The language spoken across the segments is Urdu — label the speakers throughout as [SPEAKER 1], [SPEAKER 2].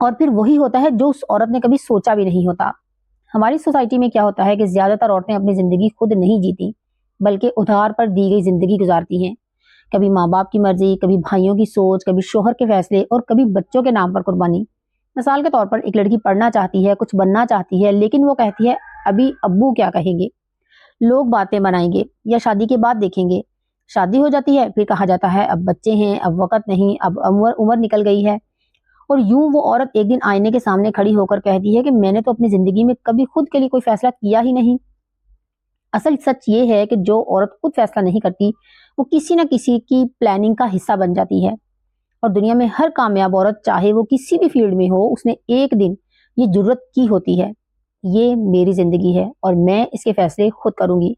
[SPEAKER 1] اور پھر وہی ہوتا ہے جو اس عورت نے کبھی سوچا بھی نہیں ہوتا۔ ہماری سوسائٹی میں کیا ہوتا ہے کہ زیادہ تر عورتیں اپنی زندگی خود نہیں جیتی بلکہ ادھار پر دی گئی زندگی گزارتی ہیں۔ کبھی ماں باپ کی مرضی، کبھی بھائیوں کی سوچ، کبھی شوہر کے فیصلے اور کبھی بچوں کے نام پر قربانی۔ مثال کے طور پر ایک لڑکی پڑھنا چاہتی ہے، کچھ بننا چاہتی ہے، لیکن وہ کہتی ہے ابھی ابو کیا کہیں گے، لوگ باتیں بنائیں گے یا شادی کے بعد دیکھیں گے۔ شادی ہو جاتی ہے، پھر کہا جاتا ہے اب بچے ہیں، اب وقت نہیں، اب عمر نکل گئی ہے، اور یوں وہ عورت ایک دن آئینے کے سامنے کھڑی ہو کر کہتی ہے کہ میں نے تو اپنی زندگی میں کبھی خود کے لیے کوئی فیصلہ کیا ہی نہیں۔ اصل سچ یہ ہے کہ جو عورت خود فیصلہ نہیں کرتی وہ کسی نہ کسی کی پلاننگ کا حصہ بن جاتی ہے، اور دنیا میں ہر کامیاب عورت چاہے وہ کسی بھی فیلڈ میں ہو، اس نے ایک دن یہ جرت کی ہوتی ہے، یہ میری زندگی ہے اور میں اس کے فیصلے خود کروں گی۔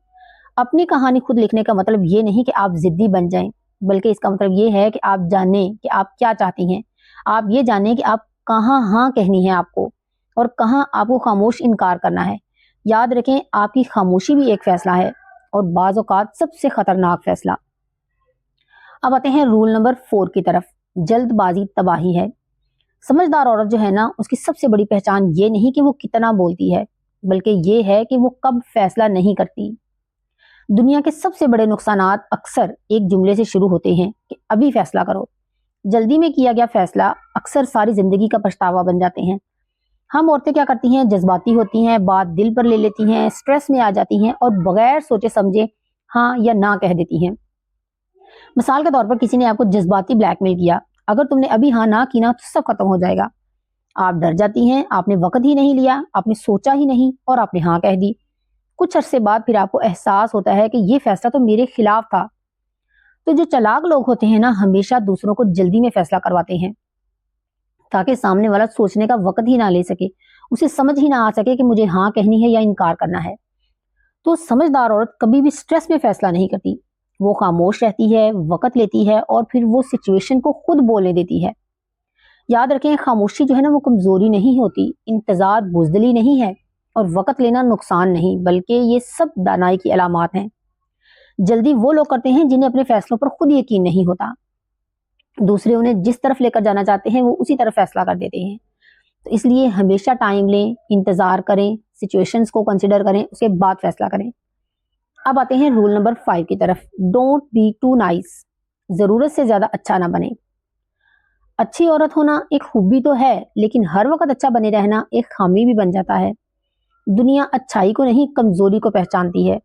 [SPEAKER 1] اپنی کہانی خود لکھنے کا مطلب یہ نہیں کہ آپ ضدی بن جائیں، بلکہ اس کا مطلب یہ ہے کہ آپ جانیں کہ آپ کیا چاہتی ہیں، آپ یہ جانیں کہ آپ کہاں ہاں کہنی ہے آپ کو، اور کہاں آپ کو خاموش انکار کرنا ہے۔ یاد رکھیں آپ کی خاموشی بھی ایک فیصلہ ہے، اور بعض اوقات سب سے خطرناک فیصلہ۔ اب آتے ہیں رول نمبر 4 کی طرف، جلد بازی تباہی ہے۔ سمجھدار عورت جو ہے نا، اس کی سب سے بڑی پہچان یہ نہیں کہ وہ کتنا بولتی ہے، بلکہ یہ ہے کہ وہ کب فیصلہ نہیں کرتی۔ دنیا کے سب سے بڑے نقصانات اکثر ایک جملے سے شروع ہوتے ہیں کہ ابھی فیصلہ کرو۔ جلدی میں کیا گیا فیصلہ اکثر ساری زندگی کا پچھتاوا بن جاتے ہیں۔ ہم عورتیں کیا کرتی ہیں، جذباتی ہوتی ہیں، بات دل پر لے لیتی ہیں، سٹریس میں آ جاتی ہیں اور بغیر سوچے سمجھے ہاں یا نہ کہہ دیتی ہیں۔ مثال کے طور پر کسی نے آپ کو جذباتی بلیک میل کیا، اگر تم نے ابھی ہاں نہ کی نا تو سب ختم ہو جائے گا۔ آپ ڈر جاتی ہیں، آپ نے وقت ہی نہیں لیا، آپ نے سوچا ہی نہیں اور آپ نے ہاں کہہ دی۔ کچھ عرصے بعد پھر آپ کو احساس ہوتا ہے کہ یہ فیصلہ تو میرے خلاف تھا۔ تو جو چلاک لوگ ہوتے ہیں نا، ہمیشہ دوسروں کو جلدی میں فیصلہ کرواتے ہیں تاکہ سامنے والا سوچنے کا وقت ہی نہ لے سکے، اسے سمجھ ہی نہ آ سکے کہ مجھے ہاں کہنی ہے یا انکار کرنا ہے۔ تو سمجھدار عورت کبھی بھی سٹریس میں فیصلہ نہیں کرتی، وہ خاموش رہتی ہے، وقت لیتی ہے اور پھر وہ سچویشن کو خود بولنے دیتی ہے۔ یاد رکھیں خاموشی جو ہے نا وہ کمزوری نہیں ہوتی، انتظار بزدلی نہیں ہے، اور وقت لینا نقصان نہیں، بلکہ یہ سب دانائی کی علامات ہیں۔ جلدی وہ لوگ کرتے ہیں جنہیں اپنے فیصلوں پر خود یقین نہیں ہوتا، دوسرے انہیں جس طرف لے کر جانا چاہتے ہیں وہ اسی طرف فیصلہ کر دیتے ہیں۔ تو اس لیے ہمیشہ ٹائم لیں، انتظار کریں، سچویشنز کو کنسیڈر کریں، اس کے بعد فیصلہ کریں۔ اب آتے ہیں رول نمبر 5 کی طرف، ڈونٹ بی ٹو نائس، ضرورت سے زیادہ اچھا نہ بنے۔ اچھی عورت ہونا ایک خوبی تو ہے، لیکن ہر وقت اچھا بنے رہنا ایک خامی بھی بن جاتا ہے۔ دنیا اچھائی کو نہیں، کمزوری کو پہچانتی ہے۔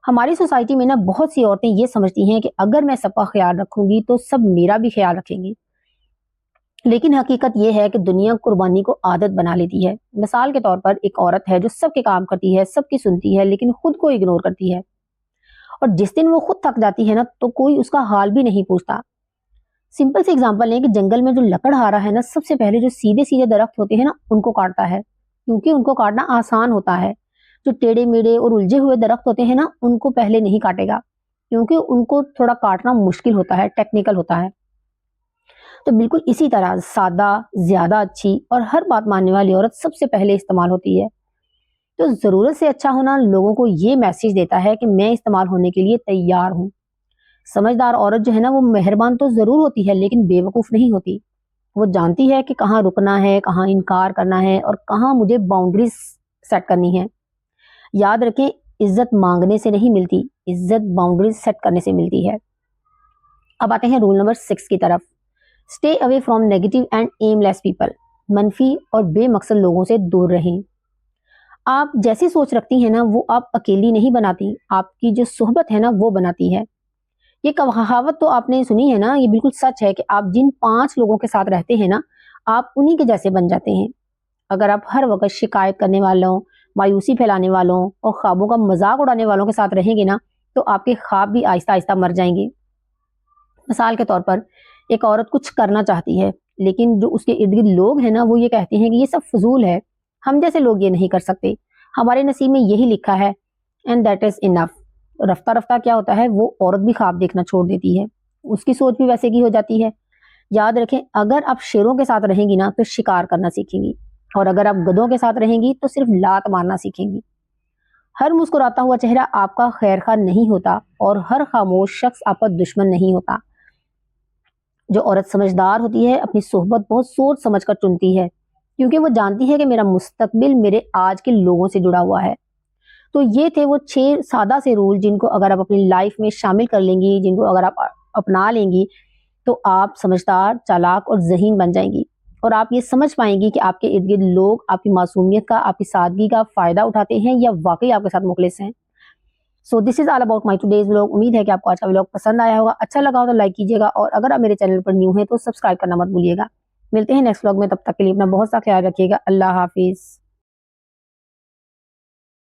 [SPEAKER 1] ہماری سوسائٹی میں نا بہت سی عورتیں یہ سمجھتی ہیں کہ اگر میں سب کا خیال رکھوں گی تو سب میرا بھی خیال رکھیں گی، لیکن حقیقت یہ ہے کہ دنیا قربانی کو عادت بنا لیتی ہے۔ مثال کے طور پر ایک عورت ہے جو سب کے کام کرتی ہے، سب کی سنتی ہے، لیکن خود کو اگنور کرتی ہے، اور جس دن وہ خود تھک جاتی ہے نا تو کوئی اس کا حال بھی نہیں پوچھتا۔ سمپل سی ایگزامپل ہے کہ جنگل میں جو لکڑہارا ہے نا، سب سے پہلے جو سیدھے سیدھے درخت ہوتے ہیں نا ان کو کاٹتا ہے، کیونکہ ان کو کاٹنا آسان ہوتا ہے۔ جو ٹیڑے میڑے اور الجھے ہوئے درخت ہوتے ہیں نا ان کو پہلے نہیں کاٹے گا، کیونکہ ان کو تھوڑا کاٹنا مشکل ہوتا ہے، ٹیکنیکل ہوتا ہے۔ تو بالکل اسی طرح سادہ، زیادہ اچھی اور ہر بات ماننے والی عورت سب سے پہلے استعمال ہوتی ہے۔ تو ضرورت سے اچھا ہونا لوگوں کو یہ میسج دیتا ہے کہ میں استعمال ہونے کے لیے تیار ہوں۔ سمجھدار عورت جو ہے نا وہ مہربان تو ضرور ہوتی ہے، لیکن بے وقوف نہیں ہوتی۔ وہ جانتی ہے کہ کہاں رکنا ہے، کہاں انکار کرنا ہے اور کہاں مجھے باؤنڈریز سیٹ کرنی ہے۔ یاد رکھیں عزت مانگنے سے نہیں ملتی، عزت باؤنڈریز سیٹ کرنے سے ملتی ہے۔ اب آتے ہیں رول نمبر 6 کی طرف، stay away from negative and aimless people, منفی اور بے مقصد لوگوں سے دور رہیں۔ آپ جیسی سوچ رکھتی ہیں نا وہ آپ اکیلی نہیں بناتی، آپ کی جو صحبت ہے نا وہ بناتی ہے۔ یہ کہاوت تو آپ نے سنی ہے نا، یہ بالکل سچ ہے کہ آپ جن 5 لوگوں کے ساتھ رہتے ہیں نا آپ انہی کے جیسے بن جاتے ہیں۔ اگر آپ ہر وقت شکایت کرنے والوں، مایوسی پھیلانے والوں اور خوابوں کا مذاق اڑانے والوں کے ساتھ رہیں گے نا تو آپ کے خواب بھی آہستہ آہستہ مر جائیں گے۔ مثال کے طور پر ایک عورت کچھ کرنا چاہتی ہے، لیکن جو اس کے ارد گرد لوگ ہیں نا وہ یہ کہتے ہیں کہ یہ سب فضول ہے، ہم جیسے لوگ یہ نہیں کر سکتے، ہمارے نصیب میں یہی لکھا ہے، اینڈ دیٹ از انف۔ رفتہ رفتہ کیا ہوتا ہے، وہ عورت بھی خواب دیکھنا چھوڑ دیتی ہے، اس کی سوچ بھی ویسے کی ہو جاتی ہے۔ یاد رکھیں اگر آپ شیروں کے ساتھ رہیں گی نا تو شکار کرنا سیکھیں گی، اور اگر آپ گدھوں کے ساتھ رہیں گی تو صرف لات مارنا سیکھیں گی۔ ہر مسکراتا ہوا چہرہ آپ کا خیر خواہ نہیں ہوتا، اور ہر خاموش شخص آپ کا دشمن نہیں ہوتا۔ جو عورت سمجھدار ہوتی ہے اپنی صحبت بہت سوچ سمجھ کر چنتی ہے، کیونکہ وہ جانتی ہے کہ میرا مستقبل میرے آج کے لوگوں سے جڑا ہوا ہے۔ تو یہ تھے وہ 6 سادہ سے رول جن کو اگر آپ اپنی لائف میں شامل کر لیں گی، جن کو اگر آپ اپنا لیں گی تو آپ سمجھدار، چالاک اور ذہین بن جائیں گی، اور آپ یہ سمجھ پائیں گی کہ آپ کے ارد گرد لوگ آپ کی معصومیت کا، آپ کی سادگی کا فائدہ اٹھاتے ہیں یا واقعی آپ کے ساتھ مخلص ہیں۔ So this is all about my today's vlog. امید ہے کہ آپ کو آج کا ولاگ پسند آیا ہوگا، اچھا لگا ہو تو لائک کیجیے گا، اور اگر آپ میرے چینل پر نیو ہیں تو سبسکرائب کرنا مت بھولیے گا۔ ملتے ہیں نیکسٹ ولاگ میں، تب تک کے لیے اپنا بہت سا خیال رکھیے گا۔ اللہ حافظ۔